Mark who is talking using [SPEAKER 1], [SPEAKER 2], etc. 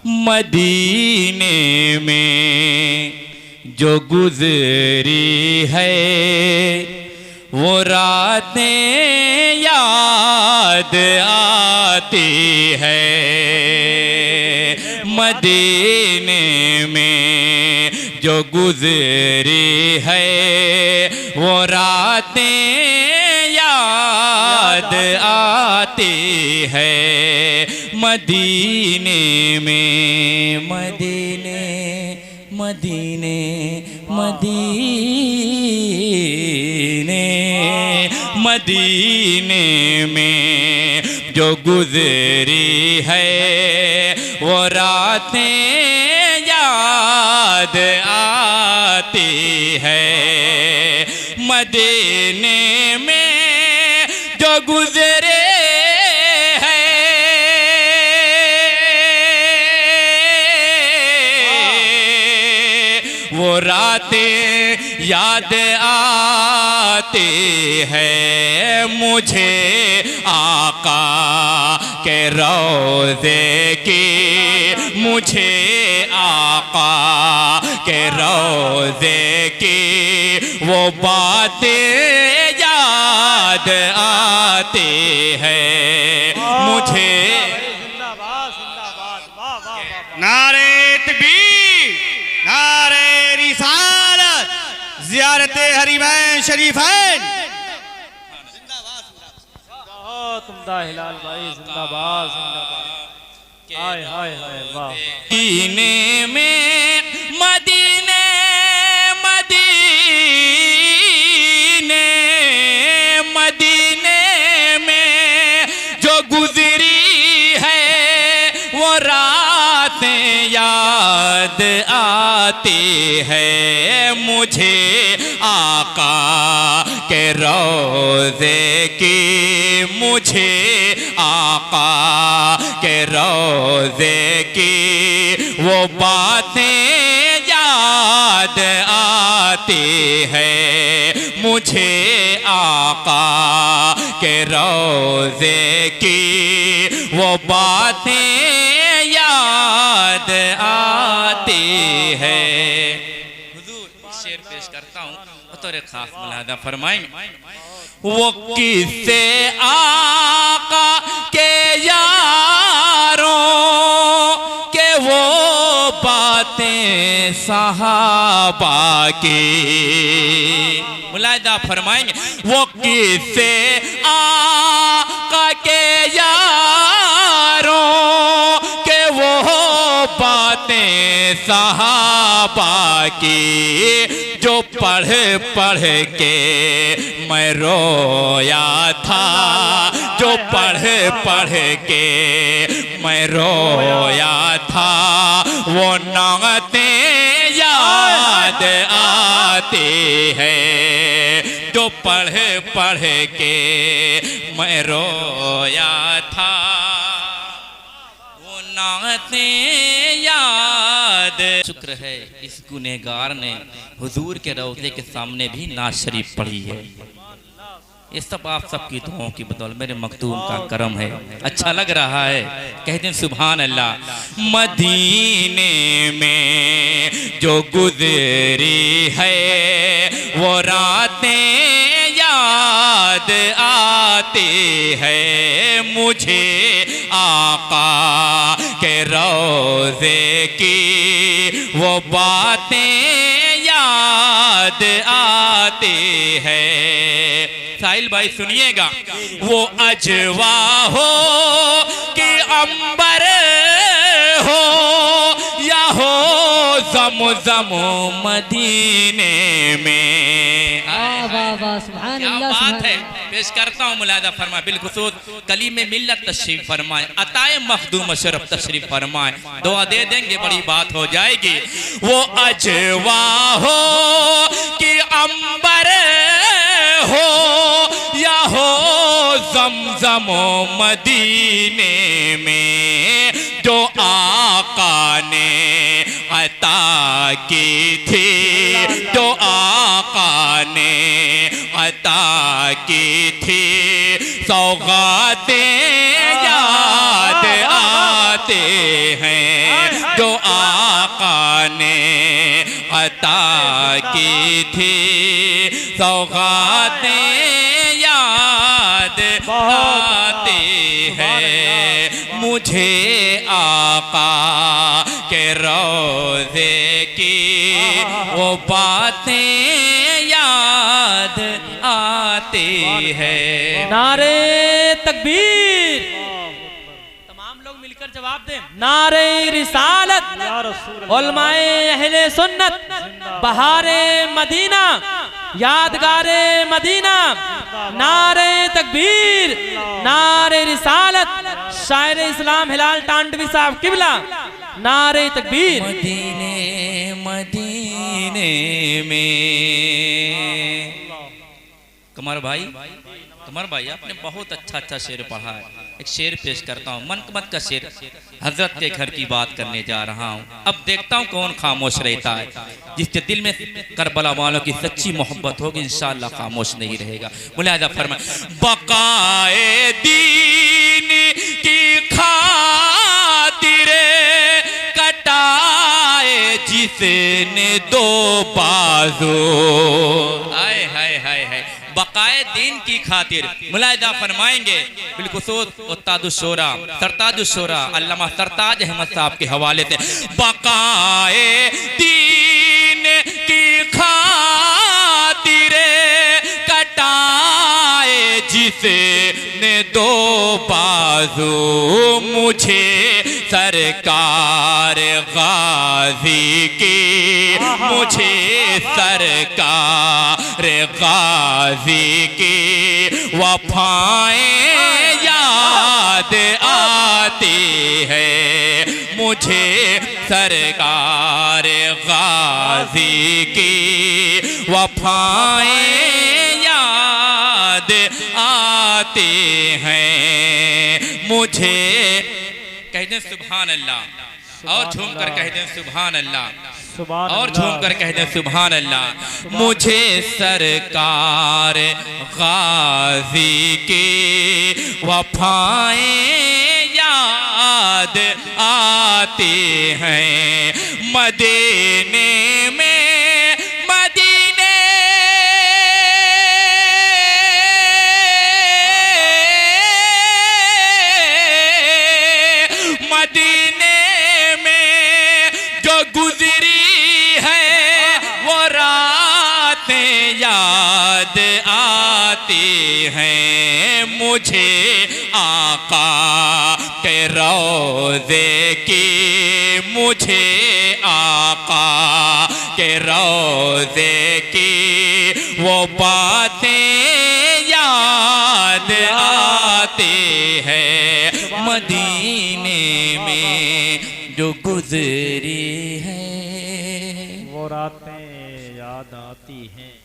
[SPEAKER 1] मदीने में जो गुजरी है वो रातें याद आती है। मदीने में जो गुजरी है वो रातें याद आती है। मदीने में मदीने मदीने मदीने मदीने में जो गुजरी है वो रातें याद आती है। मदीने में जो गुजरे वो रातें याद आती है। मुझे आका के रोज़े की, मुझे आका के रोज़े की वो बातें याद आती है। मुझे
[SPEAKER 2] नारे तकबीर, नारे रिसालत, ज़ियारत हरीमैन शरीफैन।
[SPEAKER 3] तुमदा हिलाल भाई जिंदाबाद जिंदाबाद। हाय हाय हाय वाह।
[SPEAKER 1] मदीने में मदीने मदीने मदीने में जो गुजरी है वो रातें याद आती है। मुझे आका के रोज़े की, मुझे आका के रोज़े की वो बातें याद आती है। मुझे आका के रोज़े की वो बातें याद आती है। हुजूर शेर पेश करता हूँ, बतौर खास मुलाहज़ा फरमाएंगे। वो किससे आका के यारों के वो बातें सहाबा की, मुलाहिदा फरमाएंगे। वो किससे आका के यारों के वो बातें सहाबा की जो पढ़ पढ़ के मैं रोया था, जो पढ़ पढ़ के मैं रोया था वो नातें याद आती है। जो पढ़ पढ़ के मैं रोया था वो नातें याद। शुक्र है इस गुनहगार ने हुजूर के रोज़े के सामने भी नात शरीफ पढ़ी है। ये सब आप सबकी दुआओं की बदौलत मेरे मखदूम का करम है। अच्छा लग रहा है, कहते हैं सुभान अल्लाह। मदीने में जो गुजरी है वो रातें याद आती है। मुझे आका के रोज़े की वो बातें याद आती है। साहिल भाई सुनिएगा। वो अजवा हो कि अंबर हो या हो ज़म-ज़म मदीने में। क्या बात है, पेश करता हूँ मुलाहिदा फरमाए। बिलखुसूस कलीमे मिल्लत तशरीफ फरमाए, अताए मखदूम शरफ तशरीफ फरमाए। दुआ दे देंगे बड़ी बात हो जाएगी। वो अजवा हो कि अंबर हो या हो ज़म-ज़म मदीने में जो आका ने अता की थी, जो आका ने अता की थी सौगातें याद आते हैं। जो आका ने अता की थी, सौगातें याद आती है मुझे आका के रोज़े की वो बातें याद आती है।
[SPEAKER 3] नारे तकबीर, तमाम लोग मिलकर जवाब दें। नारे रिसालत, उलमाए अहले सुन्नत, बहारे मदीना, यादगारे मदीना, नारे तकबीर, नारे रिसालत, शायर इस्लाम हिलाल टांडवी साहब किबला, नारे तकबीर।
[SPEAKER 1] मदीने मदीने में कमर भाई आपने बहुत अच्छा शेर पढ़ा है। एक शेर पेश करता हूँ, मनकमत का शेर। हजरत के घर की बात करने जा रहा हूँ, अब देखता हूँ कौन खामोश रहता है। जिसके दिल में करबला वालों की सच्ची मोहब्बत होगी इंशाअल्लाह खामोश नहीं रहेगा। मुलाहिजा फरमाए, बकाए दीन की खातिर कटाए जिसने दो बाजू, आए हाय हाय हाय, बकाए दीन की खातिर। मुलाहिजा फरमाएंगे बिलखुसूस उस्तादुश्शोरा सरताजुश्शोरा अल्लामा सरताज अहमद साहब के हवाले से, बकाए दीन की खातिर कटाए जिसने दो बाजू, मुझे सरकार गाजी की, मुझे सरकार गाजी की वफाएं याद आती है मुझे सरकार गाजी की वफाएं याद आती हैं मुझे। कह दें सुभान अल्लाह, और झूम कर कह दें सुभान अल्लाह, और झूम कर कह दें सुभान अल्लाह। मुझे सरकार गाजी की वफाएं याद आती हैं मदीने में, मदीने में जो गुजरी है वो रातें याद आती हैं मुझे आका के रोज़े की, मुझे आका के रोज़े की वो बातें याद आती है मदीने में जो गुजरी है
[SPEAKER 3] वो रातें याद आती हैं।